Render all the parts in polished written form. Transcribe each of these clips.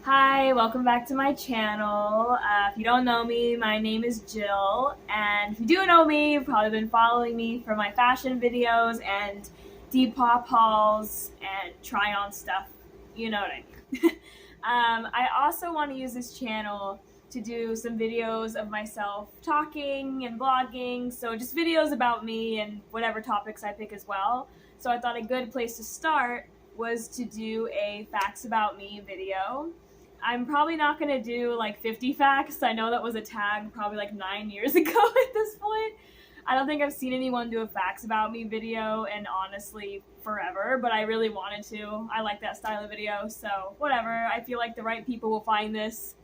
Hi, welcome back to my channel. If you don't know me, my name is Jill, and if you do know me, you've probably been following me for my fashion videos and depop hauls and try-on stuff. You know what I mean. I also want to use this channel to do some videos of myself talking and vlogging, so just videos about me and whatever topics I pick as well. So I thought a good place to start was to do a facts about me video. I'm probably not going to do like 50 facts. I know that was a tag probably like 9 years ago at this point. I don't think I've seen anyone do a facts about me video in honestly forever, but I really wanted to. I like that style of video, so whatever. I feel like the right people will find this.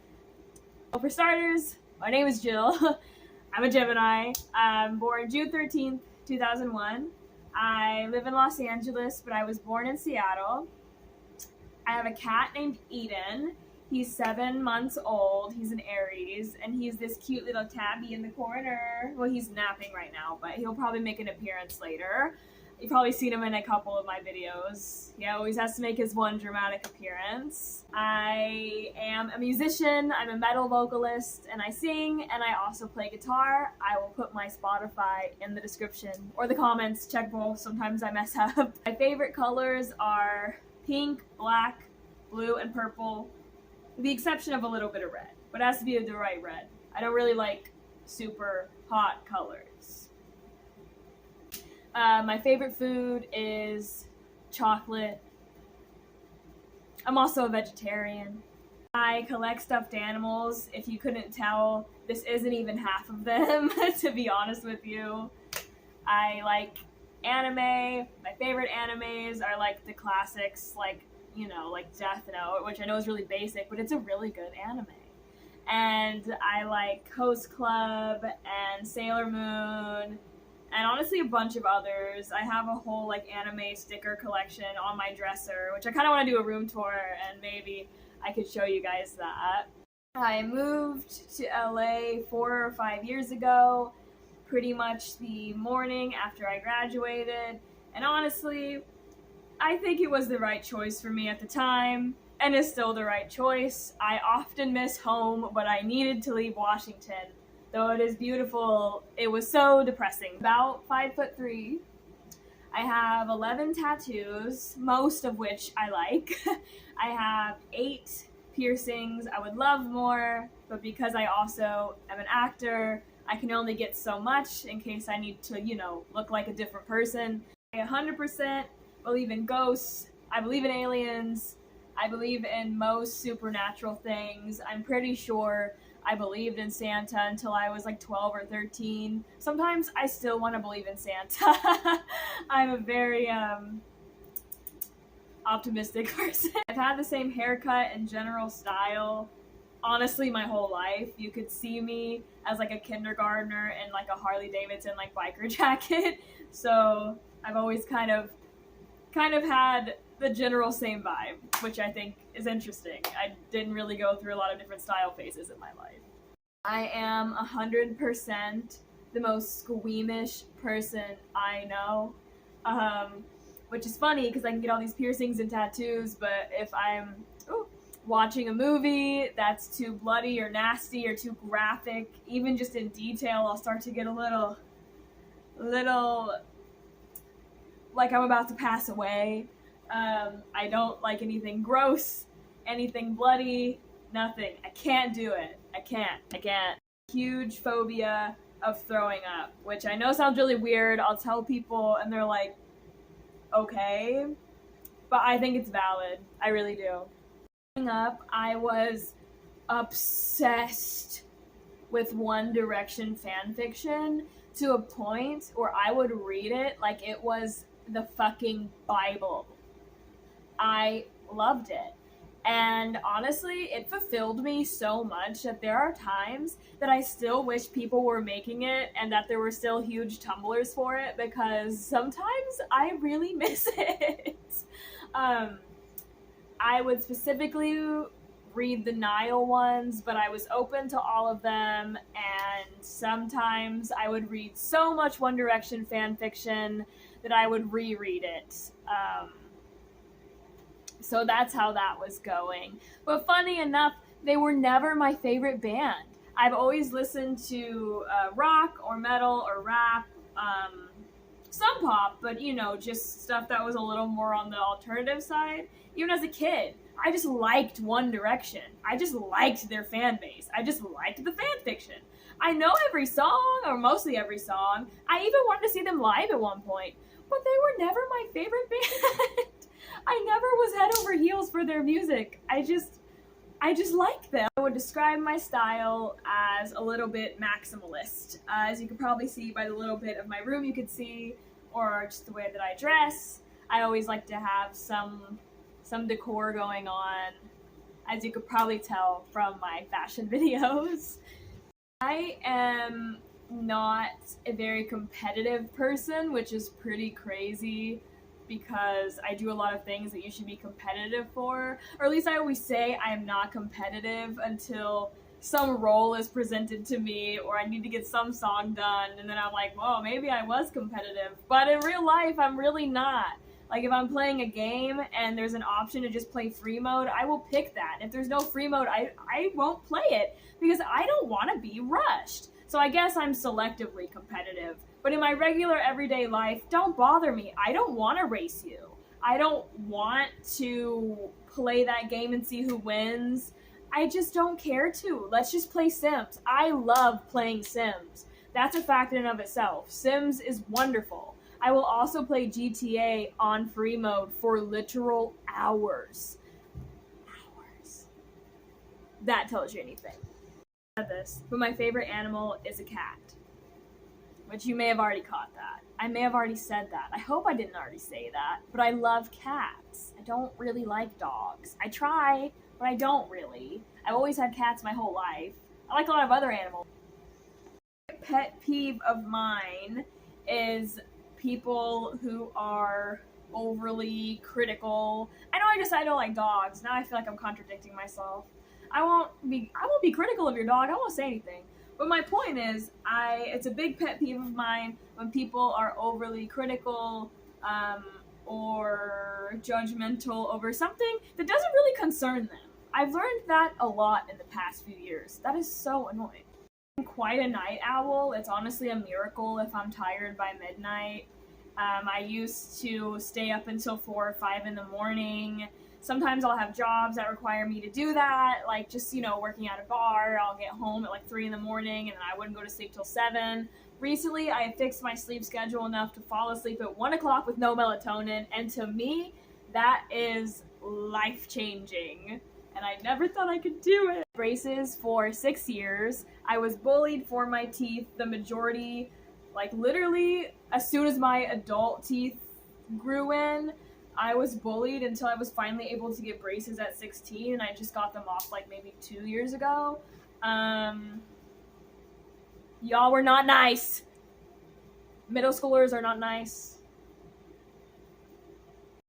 Well, for starters, my name is Jill. I'm a Gemini. I'm born June 13th, 2001. I live in Los Angeles, but I was born in Seattle. I have a cat named Eden. He's 7 months old. He's an Aries, and he's this cute little tabby in the corner. Well, he's napping right now, but he'll probably make an appearance later. You've probably seen him in a couple of my videos. He always has to make his one dramatic appearance. I am a musician. I'm a metal vocalist, and I sing, and I also play guitar. I will put my Spotify in the description or the comments. Check both. Sometimes I mess up. My favorite colors are pink, black, blue, and purple, with the exception of a little bit of red, but it has to be the right red. I don't really like super hot colors. My favorite food is chocolate. I'm also a vegetarian. I collect stuffed animals. If you couldn't tell, this isn't even half of them, to be honest with you. I like anime. My favorite animes are like the classics, like Death Note, which I know is really basic, but it's a really good anime. And I like Host Club and Sailor Moon, and honestly a bunch of others. I have a whole like anime sticker collection on my dresser, which I kind of want to do a room tour, and maybe I could show you guys that. I moved to LA 4 or 5 years ago, pretty much the morning after I graduated, and honestly, I think it was the right choice for me at the time, and is still the right choice. I often miss home, but I needed to leave Washington. Though it is beautiful, it was so depressing. About 5'3". I have 11 tattoos, most of which I like. I have 8 piercings. I would love more, but because I also am an actor, I can only get so much in case I need to, look like a different person. I 100% believe in ghosts. I believe in aliens. I believe in most supernatural things. I'm pretty sure I believed in Santa until I was like 12 or 13. Sometimes I still want to believe in Santa. I'm a very optimistic person. I've had the same haircut and general style honestly my whole life. You could see me as like a kindergartner in like a Harley Davidson like biker jacket. So I've always kind of had the general same vibe, which I think is interesting. I didn't really go through a lot of different style phases in my life. I am 100% the most squeamish person I know, which is funny because I can get all these piercings and tattoos, but if I'm watching a movie that's too bloody or nasty or too graphic, even just in detail, I'll start to get a little like I'm about to pass away. I don't like anything gross, anything bloody, nothing. I can't do it. I can't. Huge phobia of throwing up, which I know sounds really weird. I'll tell people and they're like, okay, but I think it's valid. I really do. Growing up, I was obsessed with One Direction fan fiction to a point where I would read it like it was the fucking Bible. I loved it. And honestly, it fulfilled me so much that there are times that I still wish people were making it and that there were still huge tumblers for it, because sometimes I really miss it. I would specifically read the Nile ones, but I was open to all of them, and sometimes I would read so much One Direction fan fiction that I would reread it. So that's how that was going. But funny enough, they were never my favorite band. I've always listened to rock or metal or rap, some pop, but you know, just stuff that was a little more on the alternative side. Even as a kid, I just liked One Direction. I just liked their fan base. I just liked the fan fiction. I know every song, or mostly every song. I even wanted to see them live at one point, but they were never my favorite band. I never was head over heels for their music. I just like them. I would describe my style as a little bit maximalist. As you could probably see by the little bit of my room you could see, or just the way that I dress. I always like to have some decor going on, as you could probably tell from my fashion videos. I am not a very competitive person, which is pretty crazy, because I do a lot of things that you should be competitive for. Or at least I always say I am not competitive until some role is presented to me, or I need to get some song done, and then I'm like, whoa, maybe I was competitive. But in real life, I'm really not. Like, if I'm playing a game and there's an option to just play free mode, I will pick that. If there's no free mode, I won't play it, because I don't want to be rushed. So I guess I'm selectively competitive. But in my regular everyday life, don't bother me. I don't want to race you. I don't want to play that game and see who wins. I just don't care to. Let's just play Sims. I love playing Sims. That's a fact in and of itself. Sims is wonderful. I will also play GTA on free mode for literal hours. Hours. That tells you anything. This, but my favorite animal is a cat. Which you may have already caught that. I may have already said that. I hope I didn't already say that. But I love cats. I don't really like dogs. I try, but I don't really. I've always had cats my whole life. I like a lot of other animals. A pet peeve of mine is people who are overly critical. I know I just said I don't like dogs. Now I feel like I'm contradicting myself. I won't be critical of your dog. I won't say anything. But my point is, it's a big pet peeve of mine when people are overly critical or judgmental over something that doesn't really concern them. I've learned that a lot in the past few years. That is so annoying. I'm quite a night owl. It's honestly a miracle if I'm tired by midnight. I used to stay up until 4 or 5 in the morning. Sometimes I'll have jobs that require me to do that, like just, you know, working at a bar. I'll get home at like 3 in the morning and I wouldn't go to sleep till 7. Recently, I have fixed my sleep schedule enough to fall asleep at 1 o'clock with no melatonin, and to me, that is life-changing. And I never thought I could do it. Braces for 6 years. I was bullied for my teeth the majority, like literally as soon as my adult teeth grew in. I was bullied until I was finally able to get braces at 16, and I just got them off like maybe 2 years ago. Y'all were not nice. Middle schoolers are not nice.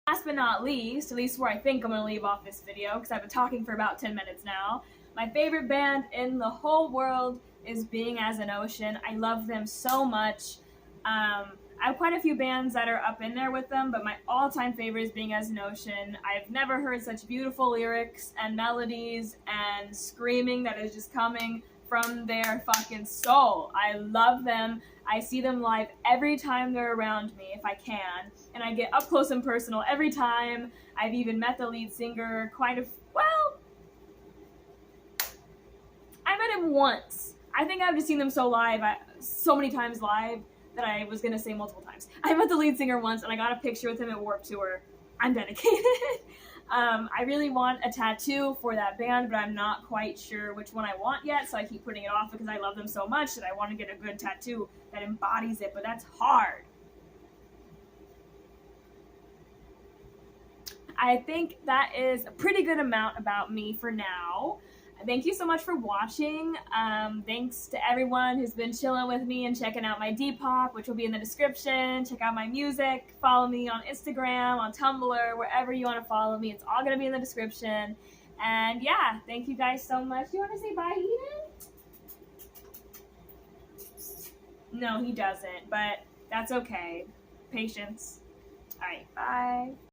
Last but not least, at least where I think I'm going to leave off this video, because I've been talking for about 10 minutes now, my favorite band in the whole world is Being as an Ocean. I love them so much. I have quite a few bands that are up in there with them, but my all-time favorite is Being as an Ocean. I've never heard such beautiful lyrics and melodies and screaming that is just coming from their fucking soul. I love them. I see them live every time they're around me, if I can, and I get up close and personal every time. I've even met the lead singer I met him once. I think I've just seen them so many times live that I was going to say multiple times. I met the lead singer once, and I got a picture with him at Warped Tour. I'm dedicated. I really want a tattoo for that band, but I'm not quite sure which one I want yet, so I keep putting it off because I love them so much that I want to get a good tattoo that embodies it, but that's hard. I think that is a pretty good amount about me for now. Thank you so much for watching. Thanks to everyone who's been chilling with me and checking out my Depop, which will be in the description. Check out my music. Follow me on Instagram, on Tumblr, wherever you want to follow me. It's all going to be in the description. And yeah, thank you guys so much. Do you want to say bye, Eden? No, he doesn't, but that's okay. Patience. All right, bye.